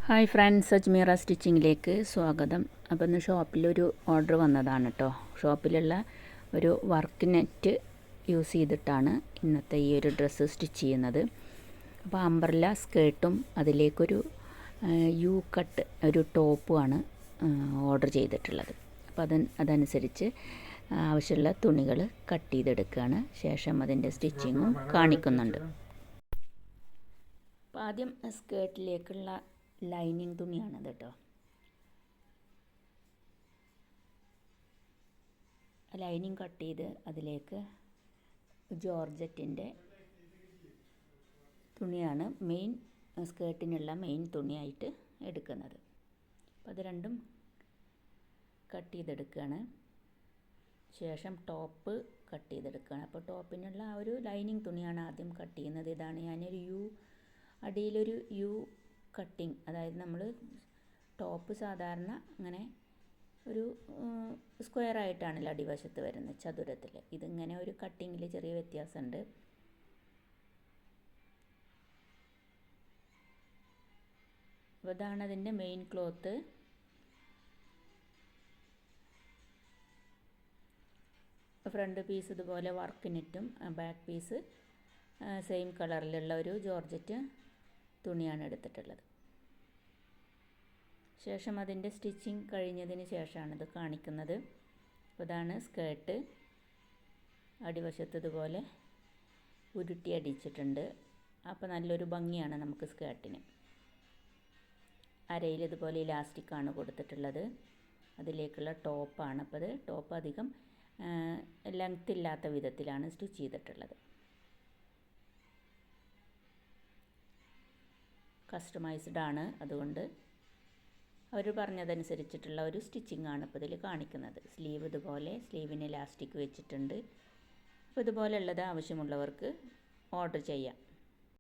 Hi friends, Ajmera സ്റ്റിച്ചിങ്ങിലേക്ക് സ്വാഗതം. അപ്പോൾ ഇന്ന് ഷോപ്പിലൊരു ഓർഡർ വന്നതാണ് കേട്ടോ. ഷോപ്പിലുള്ള ഒരു വർക്ക് നെറ്റ് യൂസ് ചെയ്തിട്ടാണ് ഇന്നത്തെ ഈ ഒരു ഡ്രസ്സ് സ്റ്റിച്ച് ചെയ്യുന്നത്. അപ്പോൾ അംബ്രല്ല സ്കേർട്ടും അതിലേക്കൊരു യു കട്ട് ഒരു ടോപ്പുമാണ് ഓർഡർ ചെയ്തിട്ടുള്ളത്. അപ്പോൾ അതനുസരിച്ച് ആവശ്യമുള്ള തുണികൾ കട്ട് ചെയ്തെടുക്കുകയാണ്. ശേഷം അതിൻ്റെ സ്റ്റിച്ചിങ്ങും കാണിക്കുന്നുണ്ട്. അപ്പോൾ ആദ്യം സ്കേർട്ടിലേക്കുള്ള ലൈനിങ് തുണിയാണത് കേട്ടോ. ലൈനിങ് കട്ട് ചെയ്ത് അതിലേക്ക് ജോർജറ്റിൻ്റെ തുണിയാണ് മെയിൻ സ്കേർട്ടിനുള്ള മെയിൻ തുണിയായിട്ട് എടുക്കുന്നത്. അപ്പോൾ അത് രണ്ടും കട്ട് ചെയ്തെടുക്കുകയാണ്. ശേഷം ടോപ്പ് കട്ട് ചെയ്തെടുക്കുകയാണ്. അപ്പോൾ ടോപ്പിനുള്ള ആ ഒരു ലൈനിങ് തുണിയാണ് ആദ്യം കട്ട് ചെയ്യുന്നത്. ഇതാണ് ഞാനൊരു അടിയിലൊരു യു കട്ടിങ്, അതായത് നമ്മൾ ടോപ്പ് സാധാരണ അങ്ങനെ ഒരു സ്ക്വയറായിട്ടാണല്ലോ അടിവശത്ത് വരുന്നത്, ചതുരത്തിൽ. ഇതിങ്ങനെ ഒരു കട്ടിങ്ങിൽ ചെറിയ വ്യത്യാസമുണ്ട്. അപ്പോൾ ഇതാണ് അതിൻ്റെ മെയിൻ ക്ലോത്ത്. ഫ്രണ്ട് പീസ് ഇതുപോലെ വർക്ക് നെറ്റും ബാക്ക് പീസ് സെയിം കളറിലുള്ള ഒരു ജോർജറ്റ് തുണിയാണ് എടുത്തിട്ടുള്ളത്. ശേഷം അതിൻ്റെ സ്റ്റിച്ചിങ് കഴിഞ്ഞതിന് ശേഷമാണ് ഇത് കാണിക്കുന്നത്. അപ്പോൾ ഇതാണ് സ്കേർട്ട്. അടിവശത്ത് ഇതുപോലെ ഉരുട്ടി അടിച്ചിട്ടുണ്ട്. അപ്പോൾ നല്ലൊരു ഭംഗിയാണ് നമുക്ക് സ്കേർട്ടിന്. അരയിൽ ഇതുപോലെ ഇലാസ്റ്റിക്കാണ് കൊടുത്തിട്ടുള്ളത്. അതിലേക്കുള്ള ടോപ്പാണ്. അപ്പോൾ അത് ടോപ്പ് അധികം ലെങ്ത് ഇല്ലാത്ത വിധത്തിലാണ് സ്റ്റിച്ച് ചെയ്തിട്ടുള്ളത്. കസ്റ്റമൈസ്ഡ് ആണ്, അതുകൊണ്ട് അവർ പറഞ്ഞതനുസരിച്ചിട്ടുള്ള ഒരു സ്റ്റിച്ചിങ് ആണ് ഇപ്പോൾ ഇതിൽ കാണിക്കുന്നത്. സ്ലീവ് ഇതുപോലെ സ്ലീവിന് ഇലാസ്റ്റിക് വെച്ചിട്ടുണ്ട്. അപ്പോൾ ഇതുപോലെയുള്ളത് ആവശ്യമുള്ളവർക്ക് ഓർഡർ ചെയ്യാം.